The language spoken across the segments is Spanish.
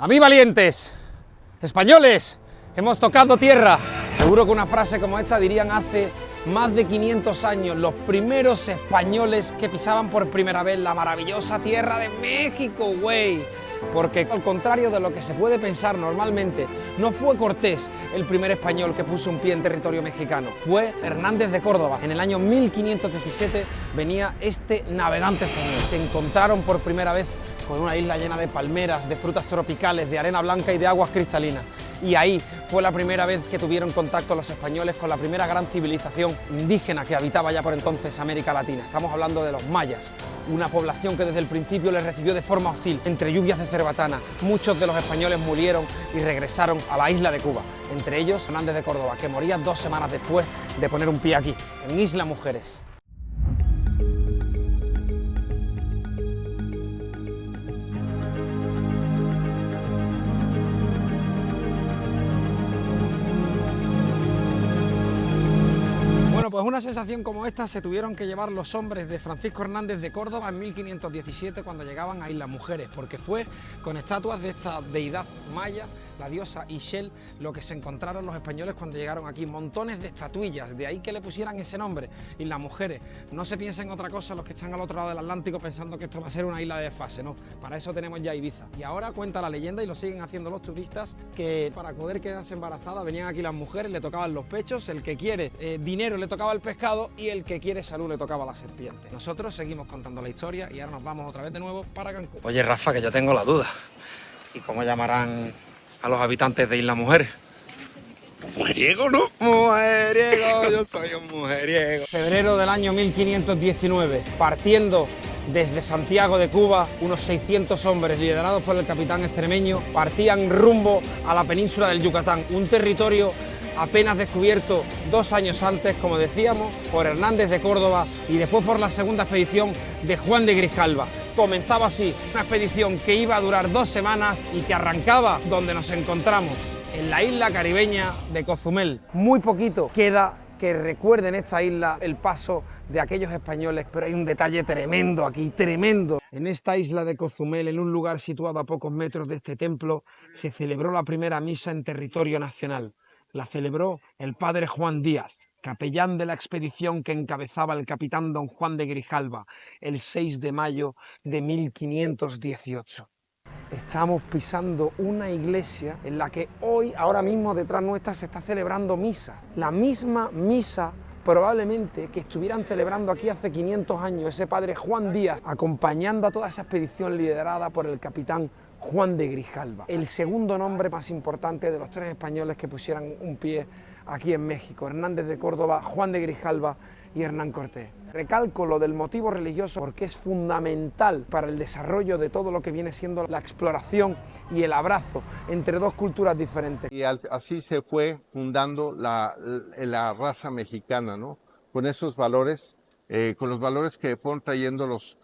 A mí, valientes, españoles, hemos tocado tierra. Seguro que una frase como esta dirían hace más de 500 años los primeros españoles que pisaban por primera vez la maravillosa tierra de México, güey. Porque al contrario de lo que se puede pensar normalmente, no fue Cortés el primer español que puso un pie en territorio mexicano, fue Hernández de Córdoba. En el año 1517 venía este navegante español. Se encontraron por primera vez con una isla llena de palmeras, de frutas tropicales, de arena blanca y de aguas cristalinas. Y ahí fue la primera vez que tuvieron contacto los españoles con la primera gran civilización indígena que habitaba ya por entonces América Latina. Estamos hablando de los mayas, una población que desde el principio les recibió de forma hostil, entre lluvias de cerbatana. Muchos de los españoles murieron y regresaron a la isla de Cuba, entre ellos Hernández de Córdoba, que moría 2 semanas después de poner un pie aquí, en Isla Mujeres. Pues una sensación como esta se tuvieron que llevar los hombres de Francisco Hernández de Córdoba en 1517 cuando llegaban a Islas Mujeres, porque fue con estatuas de esta deidad maya, la diosa Ixchel, lo que se encontraron los españoles cuando llegaron aquí, montones de estatuillas, de ahí que le pusieran ese nombre, Islas Mujeres. No se piensen en otra cosa los que están al otro lado del Atlántico pensando que esto va a ser una isla de desfase, no, para eso tenemos ya Ibiza. Y ahora cuenta la leyenda, y lo siguen haciendo los turistas, que para poder quedarse embarazada venían aquí las mujeres, le tocaban los pechos, el que quiere dinero le tocaba el pescado y el que quiere salud le tocaba la serpiente. Nosotros seguimos contando la historia y ahora nos vamos otra vez de nuevo para Cancún. Oye, Rafa, que yo tengo la duda. ¿Y cómo llamarán a los habitantes de Isla Mujeres? Mujeriego, ¿no? Mujeriego, yo soy un mujeriego. Febrero del año 1519, partiendo desde Santiago de Cuba, unos 600 hombres liderados por el capitán extremeño partían rumbo a la península del Yucatán, un territorio apenas descubierto 2 años antes, como decíamos, por Hernández de Córdoba y después por la segunda expedición de Juan de Grijalva. Comenzaba así una expedición que iba a durar 2 semanas y que arrancaba donde nos encontramos, en la isla caribeña de Cozumel. Muy poquito queda que recuerden esta isla el paso de aquellos españoles, pero hay un detalle tremendo aquí, tremendo. En esta isla de Cozumel, en un lugar situado a pocos metros de este templo, se celebró la primera misa en territorio nacional. La celebró el padre Juan Díaz, capellán de la expedición que encabezaba el capitán don Juan de Grijalva, el 6 de mayo de 1518. Estamos pisando una iglesia en la que hoy, ahora mismo detrás nuestra, se está celebrando misa. La misma misa probablemente que estuvieran celebrando aquí hace 500 años ese padre Juan Díaz, acompañando a toda esa expedición liderada por el capitán Juan de Grijalva, el segundo nombre más importante de los 3 españoles que pusieran un pie aquí en México: Hernández de Córdoba, Juan de Grijalva y Hernán Cortés. Recalco lo del motivo religioso porque es fundamental para el desarrollo de todo lo que viene siendo la exploración y el abrazo entre 2 culturas diferentes. Y así se fue fundando la raza mexicana, ¿no? Con esos valores, con los valores que fueron trayendo los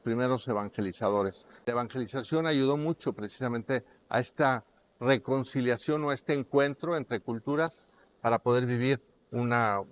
primeros evangelizadores. La evangelización ayudó mucho precisamente a esta reconciliación o a este encuentro entre culturas para poder vivir una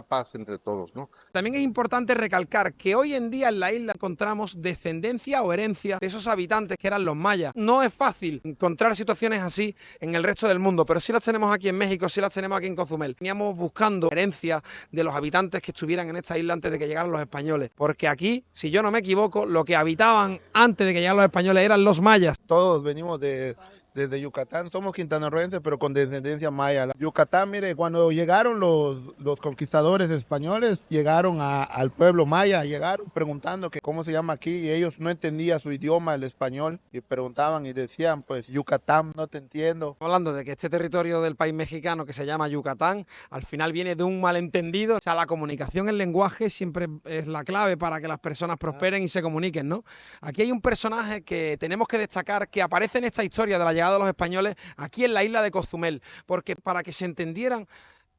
paz entre todos, ¿no? También es importante recalcar que hoy en día en la isla encontramos descendencia o herencia de esos habitantes que eran los mayas. No es fácil encontrar situaciones así en el resto del mundo, pero sí las tenemos aquí en México, sí las tenemos aquí en Cozumel. Veníamos buscando herencia de los habitantes que estuvieran en esta isla antes de que llegaran los españoles, porque aquí, si yo no me equivoco, lo que habitaban antes de que llegaran los españoles eran los mayas. Todos venimos desde Yucatán, somos quintanarroenses, pero con descendencia maya. Yucatán, mire, cuando llegaron los conquistadores españoles, llegaron al pueblo maya, llegaron preguntando que cómo se llama aquí, y ellos no entendían su idioma, el español, y preguntaban y decían, pues, Yucatán, no te entiendo. Hablando de que este territorio del país mexicano que se llama Yucatán, al final viene de un malentendido. O sea, la comunicación, el lenguaje siempre es la clave para que las personas prosperen y se comuniquen, ¿no? Aquí hay un personaje que tenemos que destacar, que aparece en esta historia de la llegada de los españoles aquí en la isla de Cozumel, porque para que se entendieran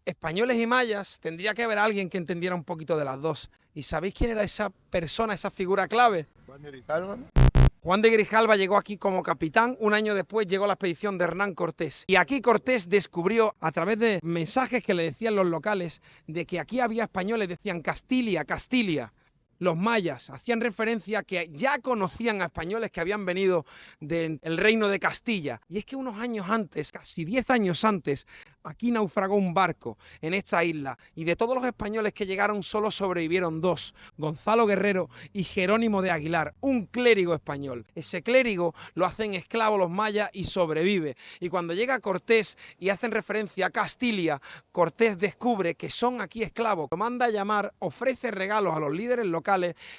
españoles y mayas tendría que haber alguien que entendiera un poquito de las dos. ¿Y sabéis quién era esa persona, esa figura clave? Juan de Grijalva. Juan de Grijalva llegó aquí como capitán, 1 año después llegó la expedición de Hernán Cortés. Y aquí Cortés descubrió, a través de mensajes que le decían los locales, de que aquí había españoles, decían Castilia, Castilia. Los mayas hacían referencia a que ya conocían a españoles que habían venido del reino de Castilla. Y es que unos años antes, casi 10 años antes, aquí naufragó un barco en esta isla. Y de todos los españoles que llegaron solo sobrevivieron 2, Gonzalo Guerrero y Jerónimo de Aguilar, un clérigo español. Ese clérigo lo hacen esclavo los mayas y sobrevive. Y cuando llega Cortés y hacen referencia a Castilla, Cortés descubre que son aquí esclavos. Lo manda a llamar, ofrece regalos a los líderes locales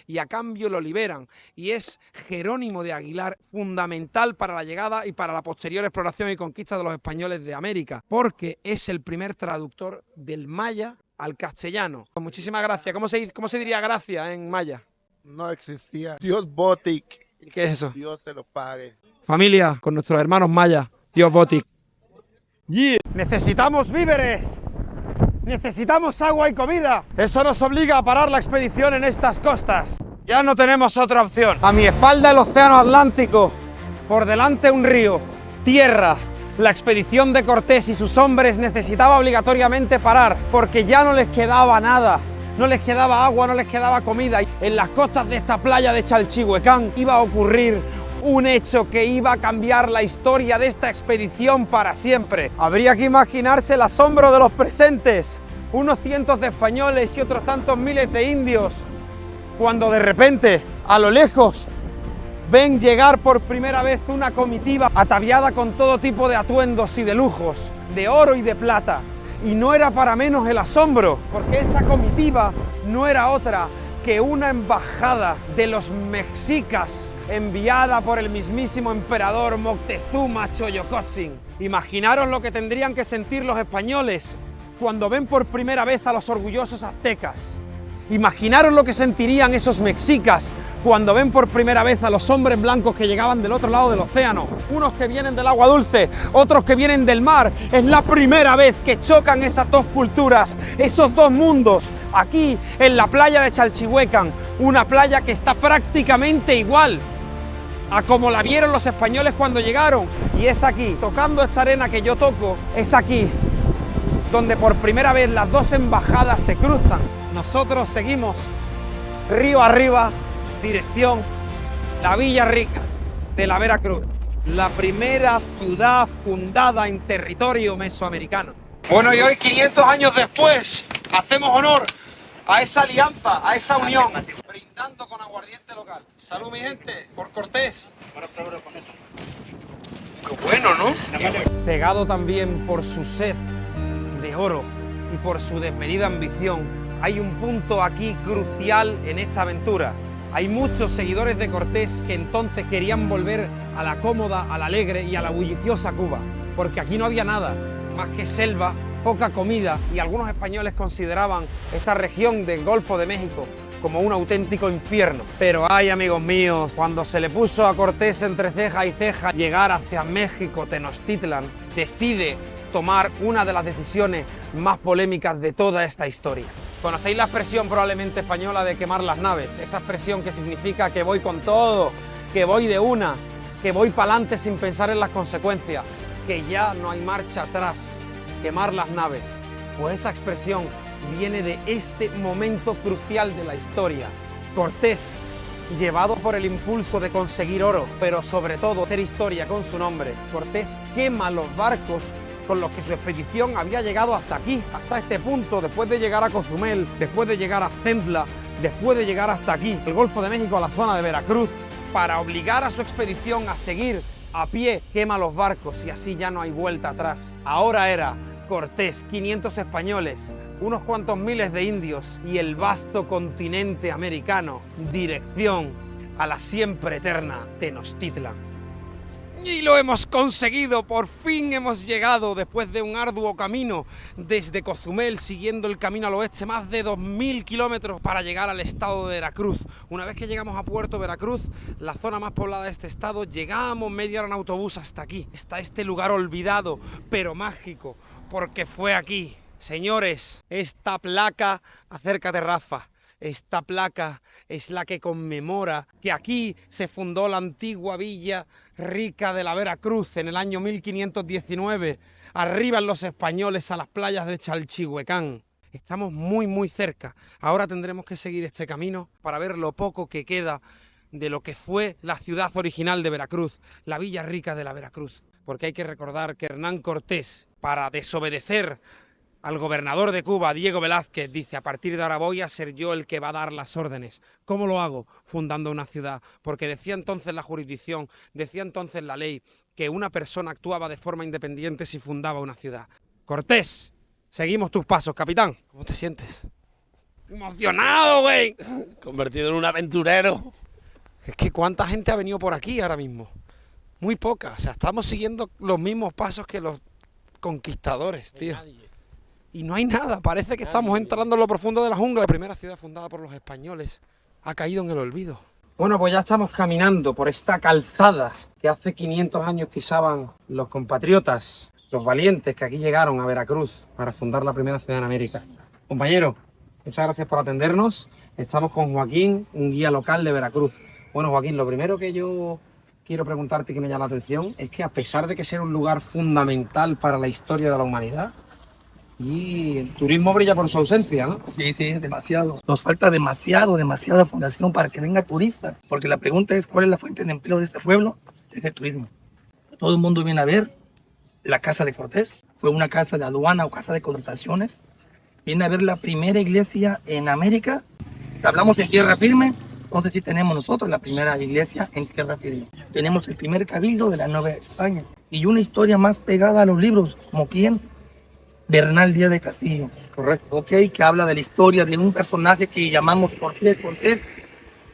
y a cambio lo liberan. Y es Jerónimo de Aguilar fundamental para la llegada y para la posterior exploración y conquista de los españoles de América, porque es el primer traductor del maya al castellano. Muchísimas gracias. ¿Cómo se diría gracia en maya? No existía. Dios Botic. ¿Y qué es eso? Dios se lo pague. Familia, con nuestros hermanos mayas. Dios Botic. Yeah. Necesitamos víveres. Necesitamos agua y comida. Eso nos obliga a parar la expedición en estas costas. Ya no tenemos otra opción. A mi espalda el océano Atlántico. Por delante un río. Tierra. La expedición de Cortés y sus hombres necesitaba obligatoriamente parar, porque ya no les quedaba nada. No les quedaba agua, no les quedaba comida. En las costas de esta playa de Chalchihuecán iba a ocurrir un hecho que iba a cambiar la historia de esta expedición para siempre. Habría que imaginarse el asombro de los presentes, unos cientos de españoles y otros tantos miles de indios, cuando de repente, a lo lejos, ven llegar por primera vez una comitiva ataviada con todo tipo de atuendos y de lujos, de oro y de plata. Y no era para menos el asombro, porque esa comitiva no era otra que una embajada de los mexicas, enviada por el mismísimo emperador Moctezuma Xoyocotzin. Imaginaros lo que tendrían que sentir los españoles cuando ven por primera vez a los orgullosos aztecas. Imaginaros lo que sentirían esos mexicas cuando ven por primera vez a los hombres blancos que llegaban del otro lado del océano. Unos que vienen del agua dulce, otros que vienen del mar. Es la primera vez que chocan esas dos culturas, esos dos mundos, aquí en la playa de Chalchihuecán, una playa que está prácticamente igual a como la vieron los españoles cuando llegaron. Y es aquí, tocando esta arena que yo toco, es aquí donde por primera vez las dos embajadas se cruzan. Nosotros seguimos río arriba, dirección la Villa Rica de la Veracruz, la primera ciudad fundada en territorio mesoamericano. Bueno, y hoy, 500 años después, hacemos honor a esa alianza, a esa unión, brindando con aguardiente local. Salud, mi gente, por Cortés. Qué bueno, ¿no? Cegado también por su sed de oro y por su desmedida ambición, hay un punto aquí crucial en esta aventura. Hay muchos seguidores de Cortés que entonces querían volver a la cómoda, a la alegre y a la bulliciosa Cuba, porque aquí no había nada más que selva, poca comida, y algunos españoles consideraban esta región del Golfo de México como un auténtico infierno. Pero ay, amigos míos, cuando se le puso a Cortés entre ceja y ceja llegar hacia México, Tenochtitlan, decide tomar una de las decisiones más polémicas de toda esta historia. Conocéis la expresión probablemente española de quemar las naves, esa expresión que significa que voy con todo, que voy de una, que voy para adelante sin pensar en las consecuencias, que ya no hay marcha atrás, quemar las naves. Pues esa expresión viene de este momento crucial de la historia. Cortés, llevado por el impulso de conseguir oro, pero sobre todo hacer historia con su nombre, Cortés quema los barcos con los que su expedición había llegado hasta aquí, hasta este punto, después de llegar a Cozumel, después de llegar a Centla, después de llegar hasta aquí, el Golfo de México, a la zona de Veracruz, para obligar a su expedición a seguir a pie, quema los barcos y así ya no hay vuelta atrás. Ahora era Cortés, 500 españoles, unos cuantos miles de indios y el vasto continente americano, dirección a la siempre eterna Tenochtitlan. Y lo hemos conseguido, por fin hemos llegado después de un arduo camino desde Cozumel, siguiendo el camino al oeste, más de 2000 kilómetros para llegar al estado de Veracruz. Una vez que llegamos a Puerto Veracruz, la zona más poblada de este estado, llegamos media hora en autobús hasta aquí, está este lugar olvidado, pero mágico, porque fue aquí. Señores, esta placa, acércate Rafa, esta placa es la que conmemora que aquí se fundó la antigua Villa Rica de la Veracruz en el año 1519. Arriban los españoles a las playas de Chalchihuecán. Estamos muy cerca. Ahora tendremos que seguir este camino para ver lo poco que queda de lo que fue la ciudad original de Veracruz, la Villa Rica de la Veracruz. Porque hay que recordar que Hernán Cortés, para desobedecer al gobernador de Cuba, Diego Velázquez, dice: a partir de ahora voy a ser yo el que va a dar las órdenes. ¿Cómo lo hago? Fundando una ciudad. Porque decía entonces la jurisdicción, decía entonces la ley, que una persona actuaba de forma independiente si fundaba una ciudad. Cortés, seguimos tus pasos, capitán. ¿Cómo te sientes? ¡Emocionado, güey! Convertido en un aventurero. Es que ¿cuánta gente ha venido por aquí ahora mismo? Muy poca. O sea, estamos siguiendo los mismos pasos que los conquistadores, tío. Y no hay nada. Parece que estamos entrando en lo profundo de la jungla. La primera ciudad fundada por los españoles ha caído en el olvido. Bueno, pues ya estamos caminando por esta calzada que hace 500 años pisaban los compatriotas, los valientes que aquí llegaron a Veracruz para fundar la primera ciudad en América. Compañeros, muchas gracias por atendernos. Estamos con Joaquín, un guía local de Veracruz. Bueno, Joaquín, lo primero que yo quiero preguntarte, que me llama la atención, es que a pesar de que sea un lugar fundamental para la historia de la humanidad, y el turismo brilla por su ausencia, ¿no? Sí, demasiado. Nos falta demasiada fundación para que venga turista. Porque la pregunta es, ¿cuál es la fuente de empleo de este pueblo? Es el turismo. Todo el mundo viene a ver la casa de Cortés. Fue una casa de aduana o casa de connotaciones. Viene a ver la primera iglesia en América. Hablamos en tierra firme. Entonces sí tenemos nosotros la primera iglesia en tierra firme. Tenemos el primer cabildo de la Nueva España. Y una historia más pegada a los libros, como quién. Bernal Díaz de Castillo, correcto, ok, que habla de la historia de un personaje que llamamos Cortés,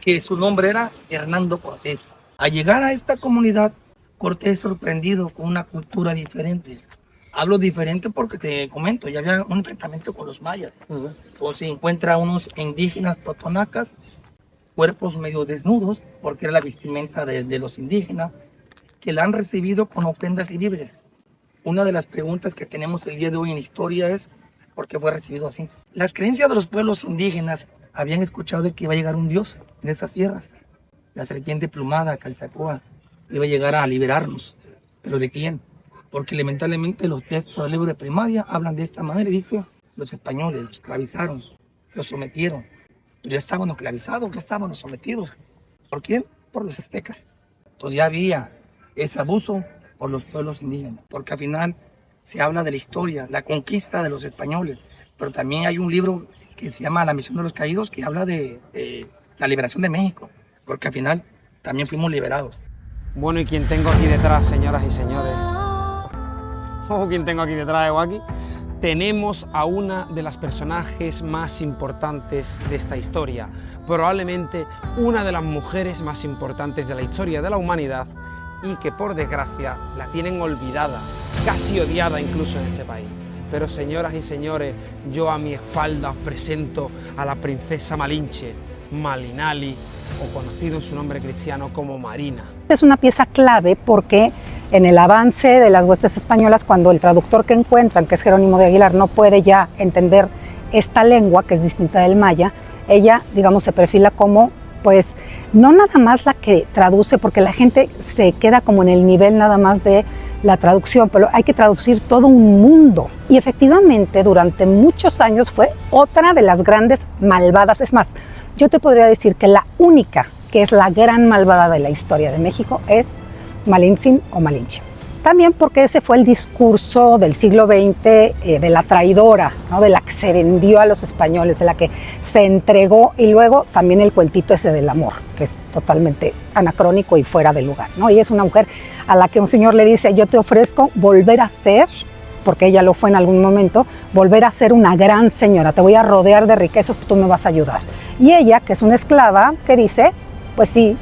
que su nombre era Hernando Cortés. Al llegar a esta comunidad, Cortés sorprendido con una cultura diferente. Hablo diferente porque te comento, ya había un enfrentamiento con los mayas. Entonces encuentra unos indígenas totonacas, cuerpos medio desnudos, porque era la vestimenta de los indígenas, que la han recibido con ofrendas y víveres. Una de las preguntas que tenemos el día de hoy en la historia es ¿por qué fue recibido así? Las creencias de los pueblos indígenas habían escuchado de que iba a llegar un dios en esas tierras. La serpiente plumada, Calzacoa, iba a llegar a liberarnos. ¿Pero de quién? Porque lamentablemente los textos del libro de primaria hablan de esta manera y dice: los españoles los esclavizaron, los sometieron. Pero ya estábamos esclavizados, ya estábamos sometidos. ¿Por quién? Por los aztecas. Entonces ya había ese abuso por los pueblos indígenas, porque al final se habla de la historia, la conquista de los españoles, pero también hay un libro que se llama La Misión de los Caídos, que habla de la liberación de México, porque al final también fuimos liberados. Bueno, ¿y quién tengo aquí detrás, señoras y señores? ¿Quién tengo aquí detrás, Joaquín? Tenemos a una de las personajes más importantes de esta historia, probablemente una de las mujeres más importantes de la historia de la humanidad, y que por desgracia la tienen olvidada, casi odiada incluso en este país. Pero señoras y señores, yo a mi espalda os presento a la princesa Malinche, Malinali, o conocido en su nombre cristiano como Marina. Es una pieza clave porque en el avance de las huestes españolas, cuando el traductor que encuentran, que es Jerónimo de Aguilar, no puede ya entender esta lengua que es distinta del maya, ella, digamos, se perfila como, pues, no nada más la que traduce, porque la gente se queda como en el nivel nada más de la traducción, pero hay que traducir todo un mundo. Y efectivamente, durante muchos años fue otra de las grandes malvadas. Es más, yo te podría decir que la única que es la gran malvada de la historia de México es Malintzin o Malinche. También porque ese fue el discurso del siglo XX de la traidora, ¿no? De la que se vendió a los españoles, de la que se entregó, y luego también el cuentito ese del amor, que es totalmente anacrónico y fuera de lugar, ¿no? Y es una mujer a la que un señor le dice: yo te ofrezco volver a ser, porque ella lo fue en algún momento, volver a ser una gran señora, te voy a rodear de riquezas, tú me vas a ayudar. Y ella, que es una esclava, que dice: pues sí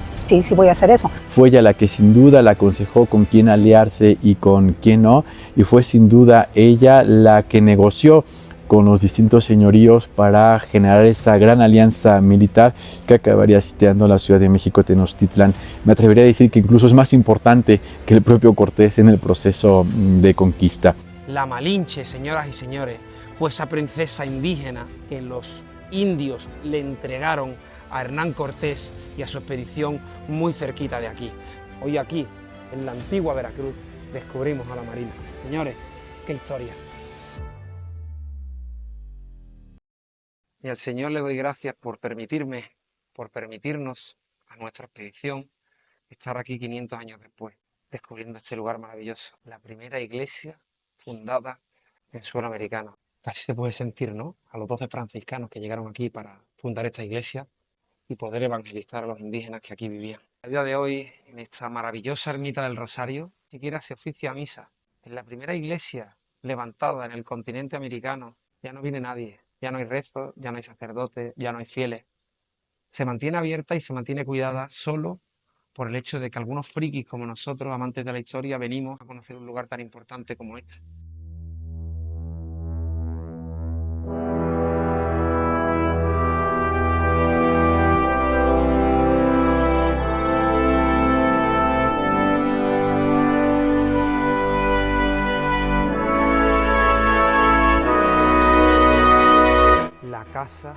voy a hacer eso. Fue ella la que sin duda le aconsejó con quién aliarse y con quién no, y fue sin duda ella la que negoció con los distintos señoríos para generar esa gran alianza militar que acabaría sitiando la Ciudad de México, Tenochtitlán. Me atrevería a decir que incluso es más importante que el propio Cortés en el proceso de conquista. La Malinche, señoras y señores, fue esa princesa indígena que los indios le entregaron a Hernán Cortés y a su expedición muy cerquita de aquí. Hoy aquí, en la antigua Veracruz, descubrimos a la Marina. Señores, qué historia. Y al Señor le doy gracias por permitirnos a nuestra expedición estar aquí 500 años después, descubriendo este lugar maravilloso. La primera iglesia fundada en suelo americano. Casi se puede sentir, ¿no? A los 12 franciscanos que llegaron aquí para fundar esta iglesia y poder evangelizar a los indígenas que aquí vivían. A día de hoy, en esta maravillosa ermita del Rosario, ni siquiera se oficia misa. En la primera iglesia levantada en el continente americano ya no viene nadie, ya no hay rezos, ya no hay sacerdotes, ya no hay fieles. Se mantiene abierta y se mantiene cuidada solo por el hecho de que algunos frikis como nosotros, amantes de la historia, venimos a conocer un lugar tan importante como este. La casa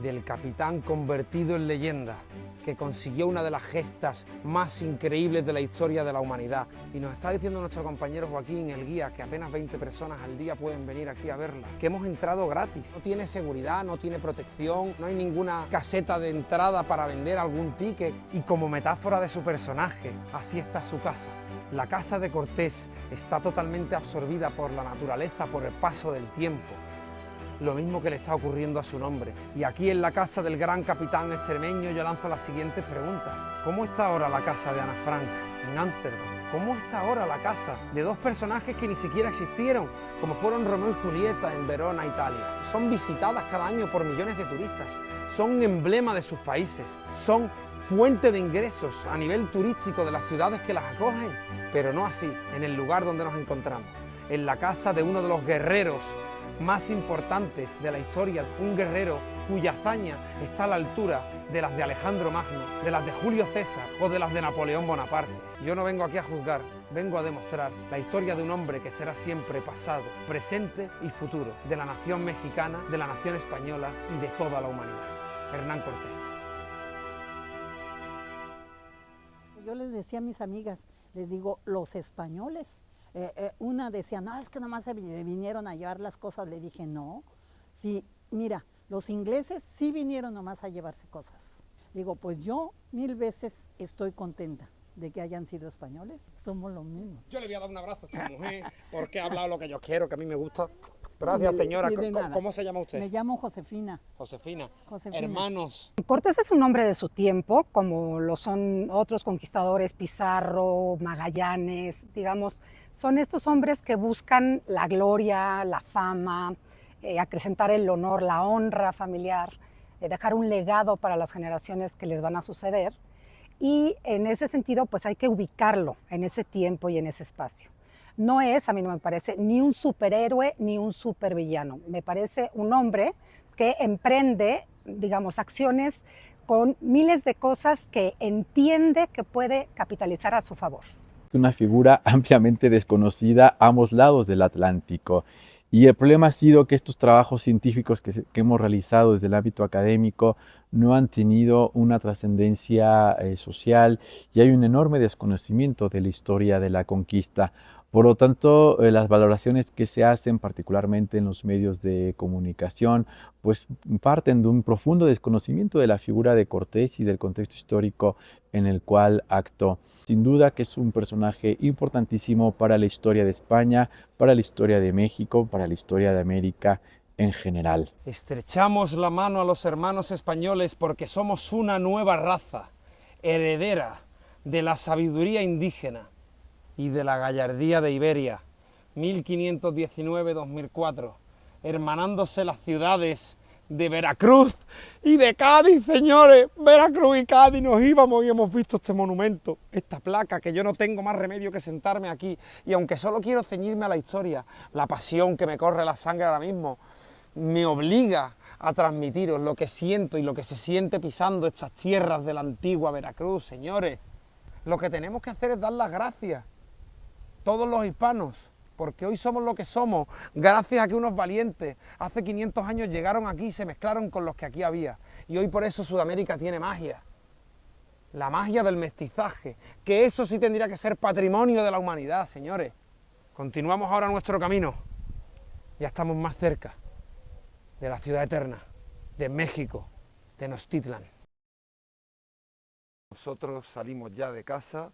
del capitán convertido en leyenda, que consiguió una de las gestas más increíbles de la historia de la humanidad. Y nos está diciendo nuestro compañero Joaquín, el guía, que apenas 20 personas al día pueden venir aquí a verla, que hemos entrado gratis. No tiene seguridad, no tiene protección, no hay ninguna caseta de entrada para vender algún ticket. Y como metáfora de su personaje, así está su casa. La casa de Cortés está totalmente absorbida por la naturaleza, por el paso del tiempo. Lo mismo que le está ocurriendo a su nombre. Y aquí en la casa del gran capitán extremeño yo lanzo las siguientes preguntas. ¿Cómo está ahora la casa de Ana Frank en Ámsterdam? ¿Cómo está ahora la casa de dos personajes que ni siquiera existieron, como fueron Romeo y Julieta en Verona, Italia? Son visitadas cada año por millones de turistas, son emblema de sus países, son fuente de ingresos a nivel turístico de las ciudades que las acogen, pero no así en el lugar donde nos encontramos, en la casa de uno de los guerreros más importantes de la historia, un guerrero cuya hazaña está a la altura de las de Alejandro Magno, de las de Julio César o de las de Napoleón Bonaparte. Yo no vengo aquí a juzgar, vengo a demostrar la historia de un hombre que será siempre pasado, presente y futuro, de la nación mexicana, de la nación española y de toda la humanidad. Hernán Cortés. Yo les decía a mis amigas, les digo, los españoles. Una decía, no, es que nomás se vinieron a llevar las cosas. Le dije, no, sí, mira, los ingleses sí vinieron nomás a llevarse cosas. Digo, pues yo 1000 veces estoy contenta de que hayan sido españoles, somos los mismos. Yo le voy a dar un abrazo a esta mujer porque ha hablado lo que yo quiero, que a mí me gusta. Gracias, señora. Sí, ¿Cómo se llama usted? Me llamo Josefina. Josefina. Josefina. Hermanos. Cortés es un hombre de su tiempo, como lo son otros conquistadores, Pizarro, Magallanes, digamos, son estos hombres que buscan la gloria, la fama, acrecentar el honor, la honra familiar, dejar un legado para las generaciones que les van a suceder. Y en ese sentido, pues hay que ubicarlo en ese tiempo y en ese espacio. No es, a mí no me parece, ni un superhéroe ni un supervillano. Me parece un hombre que emprende, digamos, acciones con miles de cosas que entiende que puede capitalizar a su favor. Una figura ampliamente desconocida a ambos lados del Atlántico. Y el problema ha sido que estos trabajos científicos que hemos realizado desde el ámbito académico no han tenido una trascendencia social y hay un enorme desconocimiento de la historia de la conquista. Por lo tanto, las valoraciones que se hacen, particularmente en los medios de comunicación, pues parten de un profundo desconocimiento de la figura de Cortés y del contexto histórico en el cual actuó. Sin duda que es un personaje importantísimo para la historia de España, para la historia de México, para la historia de América en general. Estrechamos la mano a los hermanos españoles porque somos una nueva raza, heredera de la sabiduría indígena y de la gallardía de Iberia, 1519-2004, hermanándose las ciudades de Veracruz y de Cádiz, señores. Veracruz y Cádiz nos íbamos y hemos visto este monumento, esta placa, que yo no tengo más remedio que sentarme aquí. Y aunque solo quiero ceñirme a la historia, la pasión que me corre la sangre ahora mismo me obliga a transmitiros lo que siento y lo que se siente pisando estas tierras de la antigua Veracruz, señores. Lo que tenemos que hacer es dar las gracias, todos los hispanos, porque hoy somos lo que somos, gracias a que unos valientes hace 500 años llegaron aquí y se mezclaron con los que aquí había. Y hoy por eso Sudamérica tiene magia, la magia del mestizaje, que eso sí tendría que ser patrimonio de la humanidad, señores. Continuamos ahora nuestro camino, ya estamos más cerca de la ciudad eterna, de México, Tenochtitlan. Nosotros salimos ya de casa,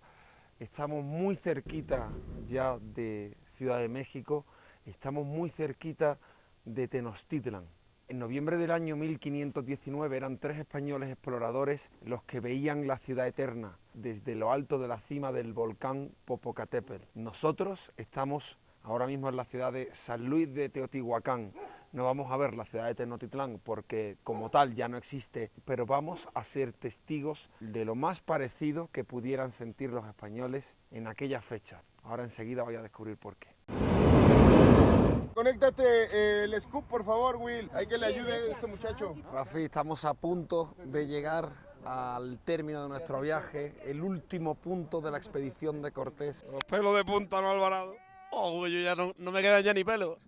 estamos muy cerquita ya de Ciudad de México, estamos muy cerquita de Tenochtitlan. En noviembre del año 1519 eran 3 españoles exploradores los que veían la ciudad eterna desde lo alto de la cima del volcán Popocatépetl. Nosotros estamos ahora mismo en la ciudad de San Luis de Teotihuacán. No vamos a ver la ciudad de Tenochtitlán porque como tal ya no existe, pero vamos a ser testigos de lo más parecido que pudieran sentir los españoles en aquella fecha. Ahora enseguida voy a descubrir por qué. Conéctate el scoop, por favor, Will. Hay que le ayude a este muchacho. Rafi, estamos a punto de llegar al término de nuestro viaje, el último punto de la expedición de Cortés. Los pelos de punta, ¿no, Alvarado? Oh, yo ya no me quedan ya ni pelos.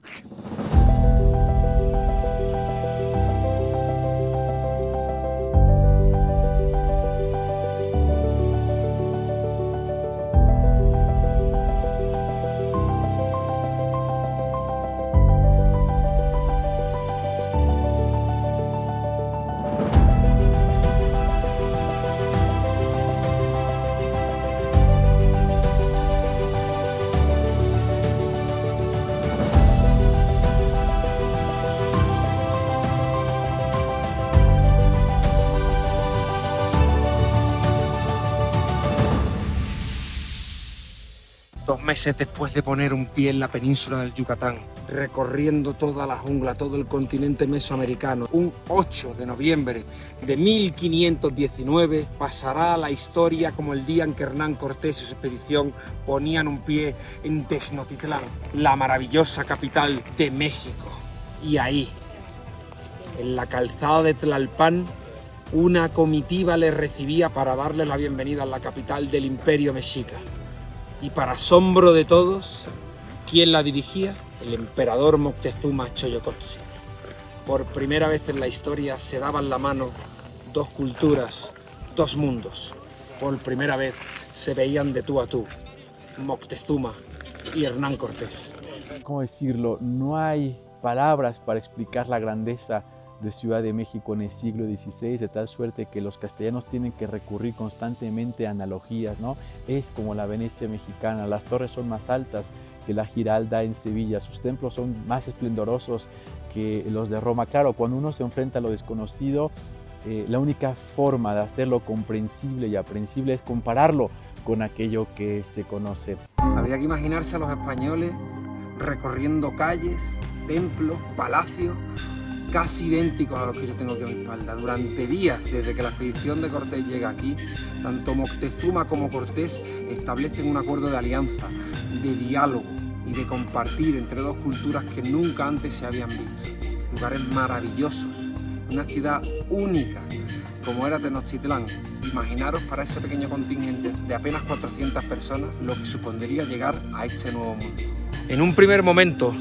Meses después de poner un pie en la península del Yucatán, recorriendo toda la jungla, todo el continente mesoamericano, un 8 de noviembre de 1519 pasará a la historia como el día en que Hernán Cortés y su expedición ponían un pie en Tenochtitlán, la maravillosa capital de México. Y ahí, en la calzada de Tlalpan, una comitiva les recibía para darles la bienvenida a la capital del Imperio Mexica. Y para asombro de todos, ¿quién la dirigía? El emperador Moctezuma Xoyocotzin. Por primera vez en la historia se daban la mano 2 culturas, 2 mundos. Por primera vez se veían de tú a tú Moctezuma y Hernán Cortés. ¿Cómo decirlo? No hay palabras para explicar la grandeza de Ciudad de México en el siglo XVI, de tal suerte que los castellanos tienen que recurrir constantemente a analogías, ¿no? Es como la Venecia mexicana, las torres son más altas que la Giralda en Sevilla, sus templos son más esplendorosos que los de Roma. Claro, cuando uno se enfrenta a lo desconocido, la única forma de hacerlo comprensible y aprehensible es compararlo con aquello que se conoce. Habría que imaginarse a los españoles recorriendo calles, templos, palacios, casi idénticos a los que yo tengo aquí a mi espalda. Durante días, desde que la expedición de Cortés llega aquí, tanto Moctezuma como Cortés establecen un acuerdo de alianza, de diálogo y de compartir entre 2 culturas que nunca antes se habían visto. Lugares maravillosos, una ciudad única como era Tenochtitlán. Imaginaros para ese pequeño contingente de apenas 400 personas lo que supondría llegar a este nuevo mundo. En un primer momento,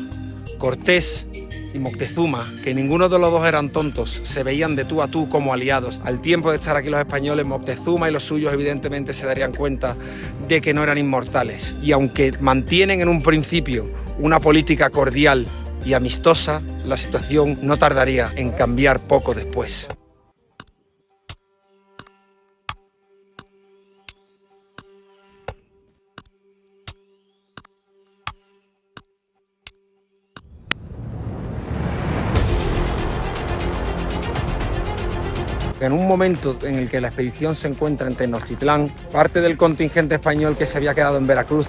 Cortés y Moctezuma, que ninguno de los dos eran tontos, se veían de tú a tú como aliados. Al tiempo de estar aquí los españoles, Moctezuma y los suyos evidentemente se darían cuenta de que no eran inmortales. Y aunque mantienen en un principio una política cordial y amistosa, la situación no tardaría en cambiar poco después. En un momento en el que la expedición se encuentra en Tenochtitlán, parte del contingente español que se había quedado en Veracruz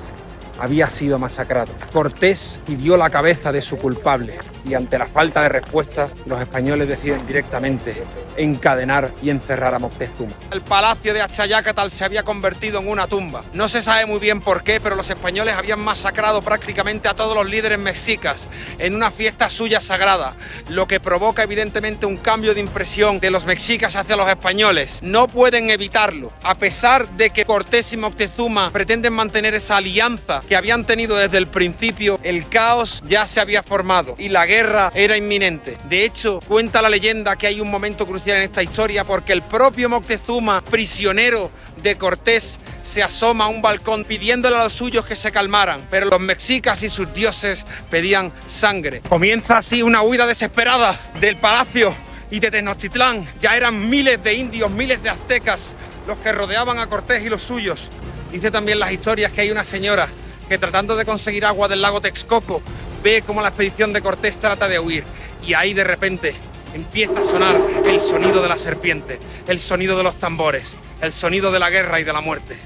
había sido masacrado. Cortés pidió la cabeza de su culpable y ante la falta de respuesta, los españoles deciden directamente encadenar y encerrar a Moctezuma. El palacio de Axayácatl se había convertido en una tumba. No se sabe muy bien por qué, pero los españoles habían masacrado prácticamente a todos los líderes mexicas en una fiesta suya sagrada, lo que provoca evidentemente un cambio de impresión de los mexicas hacia los españoles. No pueden evitarlo, a pesar de que Cortés y Moctezuma pretenden mantener esa alianza que habían tenido desde el principio. El caos ya se había formado y la guerra era inminente. De hecho, cuenta la leyenda que hay un momento crucial en esta historia porque el propio Moctezuma, prisionero de Cortés, se asoma a un balcón pidiéndole a los suyos que se calmaran, pero los mexicas y sus dioses pedían sangre. Comienza así una huida desesperada del palacio Y de Tenochtitlán ya eran miles de indios, miles de aztecas los que rodeaban a Cortés y los suyos. Dice también las historias que hay una señora que, tratando de conseguir agua del lago Texcoco, ve cómo la expedición de Cortés trata de huir. Y ahí de repente empieza a sonar el sonido de la serpiente, el sonido de los tambores, el sonido de la guerra y de la muerte.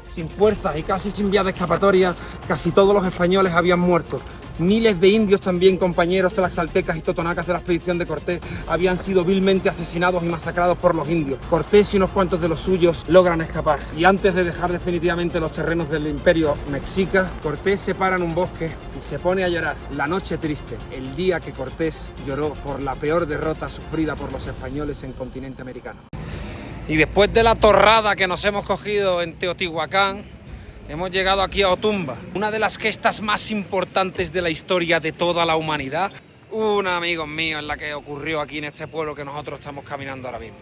Sin fuerzas y casi sin vía de escapatoria, casi todos los españoles habían muerto. Miles de indios también, compañeros tlaxcaltecas y totonacas de la expedición de Cortés, habían sido vilmente asesinados y masacrados por los indios. Cortés y unos cuantos de los suyos logran escapar. Y antes de dejar definitivamente los terrenos del imperio mexica, Cortés se para en un bosque y se pone a llorar. La noche triste, el día que Cortés lloró por la peor derrota sufrida por los españoles en continente americano. Y después de la torrada que nos hemos cogido en Teotihuacán, hemos llegado aquí a Otumba, una de las gestas más importantes de la historia de toda la humanidad. Una, amigos míos, en la que ocurrió aquí en este pueblo que nosotros estamos caminando ahora mismo.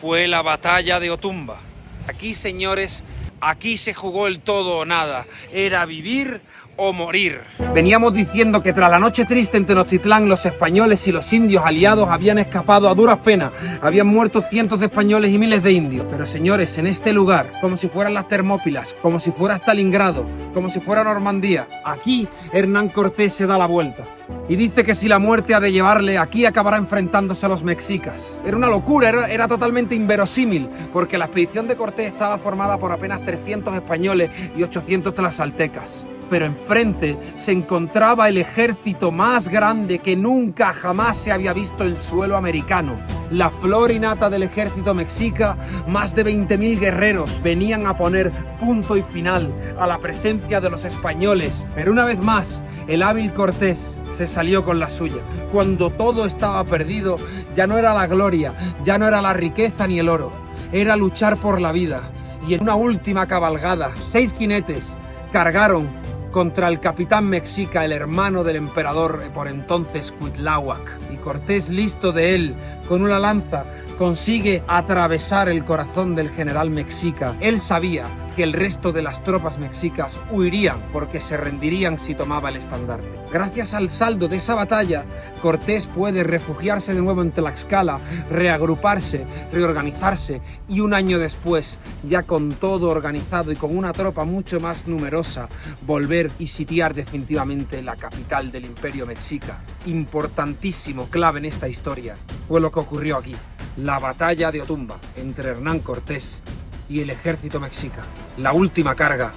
Fue la batalla de Otumba. Aquí, señores, aquí se jugó el todo o nada. Era vivir o morir. Veníamos diciendo que tras la noche triste en Tenochtitlán, los españoles y los indios aliados habían escapado a duras penas. Habían muerto cientos de españoles y miles de indios. Pero señores, en este lugar, como si fueran las Termópilas, como si fuera Stalingrado, como si fuera Normandía, aquí Hernán Cortés se da la vuelta. Y dice que si la muerte ha de llevarle, aquí acabará enfrentándose a los mexicas. Era una locura, era totalmente inverosímil, porque la expedición de Cortés estaba formada por apenas 300 españoles y 800 tlaxcaltecas. Pero enfrente se encontraba el ejército más grande que nunca jamás se había visto en suelo americano. La flor y nata del ejército mexica, más de 20.000 guerreros, venían a poner punto y final a la presencia de los españoles. Pero una vez más, el hábil Cortés se salió con la suya. Cuando todo estaba perdido, ya no era la gloria, ya no era la riqueza ni el oro, era luchar por la vida. Y en una última cabalgada, 6 jinetes cargaron contra el capitán mexica, el hermano del emperador por entonces Cuitláhuac. Y Cortés, listo de él, con una lanza, consigue atravesar el corazón del general mexica. Él sabía que el resto de las tropas mexicas huirían porque se rendirían si tomaba el estandarte. Gracias al saldo de esa batalla, Cortés puede refugiarse de nuevo en Tlaxcala, reagruparse, reorganizarse y un año después, ya con todo organizado y con una tropa mucho más numerosa, volver y sitiar definitivamente la capital del imperio mexica. Importantísimo, clave en esta historia, fue lo que ocurrió aquí. La batalla de Otumba entre Hernán Cortés y el ejército mexica. La última carga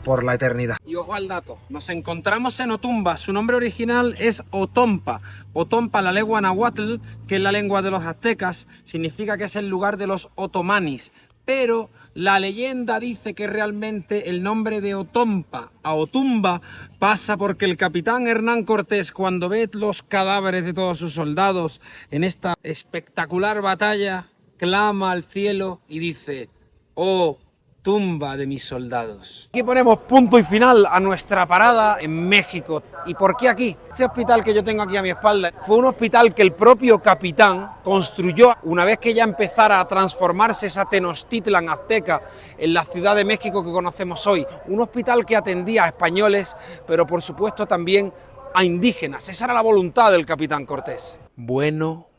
por la eternidad. Y ojo al dato, nos encontramos en Otumba, su nombre original es Otompa. Otompa, la lengua náhuatl, que es la lengua de los aztecas, significa que es el lugar de los otomanis. Pero la leyenda dice que realmente el nombre de Otompa a Otumba pasa porque el capitán Hernán Cortés, cuando ve los cadáveres de todos sus soldados en esta espectacular batalla, clama al cielo y dice: «Oh, tumba de mis soldados». Aquí ponemos punto y final a nuestra parada en México. ¿Y por qué aquí? Este hospital que yo tengo aquí a mi espalda fue un hospital que el propio capitán construyó una vez que ya empezara a transformarse esa Tenochtitlan azteca en la Ciudad de México que conocemos hoy. Un hospital que atendía a españoles, pero por supuesto también a indígenas. Esa era la voluntad del capitán Cortés. Bueno,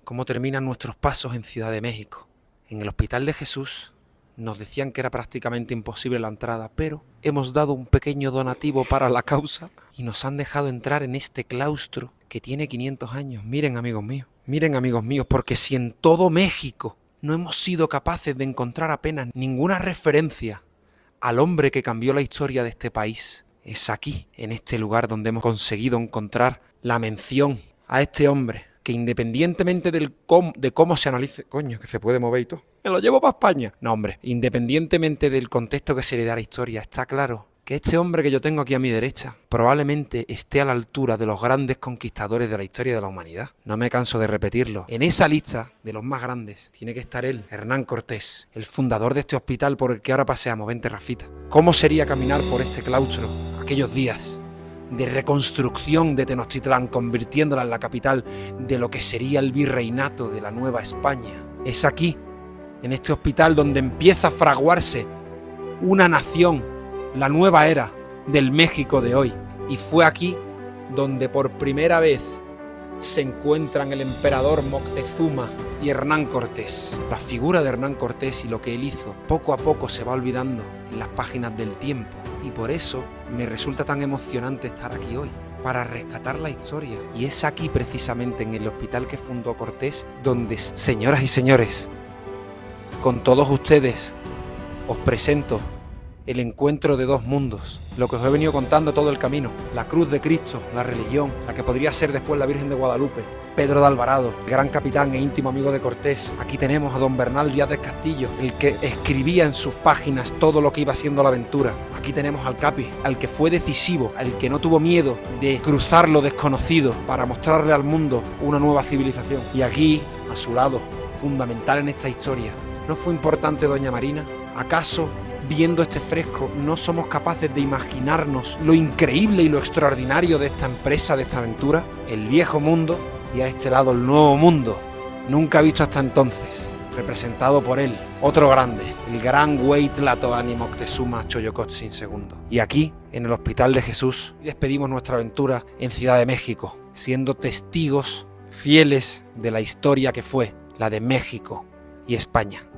cómo terminan nuestros pasos en Ciudad de México. En el Hospital de Jesús nos decían que era prácticamente imposible la entrada, pero hemos dado un pequeño donativo para la causa y nos han dejado entrar en este claustro que tiene 500 años. Miren, amigos míos, porque si en todo México no hemos sido capaces de encontrar apenas ninguna referencia al hombre que cambió la historia de este país, es aquí, en este lugar, donde hemos conseguido encontrar la mención a este hombre, que independientemente de cómo se analice... Coño, que se puede mover y todo. Me lo llevo para España. No, hombre, independientemente del contexto que se le da a la historia, está claro que este hombre que yo tengo aquí a mi derecha probablemente esté a la altura de los grandes conquistadores de la historia de la humanidad. No me canso de repetirlo. En esa lista de los más grandes tiene que estar él, Hernán Cortés, el fundador de este hospital por el que ahora paseamos. Vente, Rafita. ¿Cómo sería caminar por este claustro aquellos días de reconstrucción de Tenochtitlán, convirtiéndola en la capital de lo que sería el virreinato de la Nueva España? Es aquí, en este hospital, donde empieza a fraguarse una nación, la nueva era del México de hoy. Y fue aquí donde por primera vez se encuentran el emperador Moctezuma y Hernán Cortés. La figura de Hernán Cortés y lo que él hizo poco a poco se va olvidando en las páginas del tiempo, y por eso me resulta tan emocionante estar aquí hoy, para rescatar la historia. Y es aquí precisamente en el hospital que fundó Cortés donde, señoras y señores, con todos ustedes os presento el encuentro de dos mundos, lo que os he venido contando todo el camino: la cruz de Cristo, la religión, la que podría ser después la Virgen de Guadalupe, Pedro de Alvarado, gran capitán e íntimo amigo de Cortés. Aquí tenemos a don Bernal Díaz del Castillo, el que escribía en sus páginas todo lo que iba siendo la aventura. Aquí tenemos al Capi, al que fue decisivo, al que no tuvo miedo de cruzar lo desconocido para mostrarle al mundo una nueva civilización. Y aquí, a su lado, fundamental en esta historia, ¿no fue importante doña Marina? ¿Acaso, viendo este fresco, no somos capaces de imaginarnos lo increíble y lo extraordinario de esta empresa, de esta aventura? El viejo mundo y a este lado el nuevo mundo, nunca visto hasta entonces, representado por él, otro grande, el gran Huey Tlatoani Moctezuma Xoyocotzin II. Y aquí, en el Hospital de Jesús, despedimos nuestra aventura en Ciudad de México, siendo testigos fieles de la historia que fue la de México y España.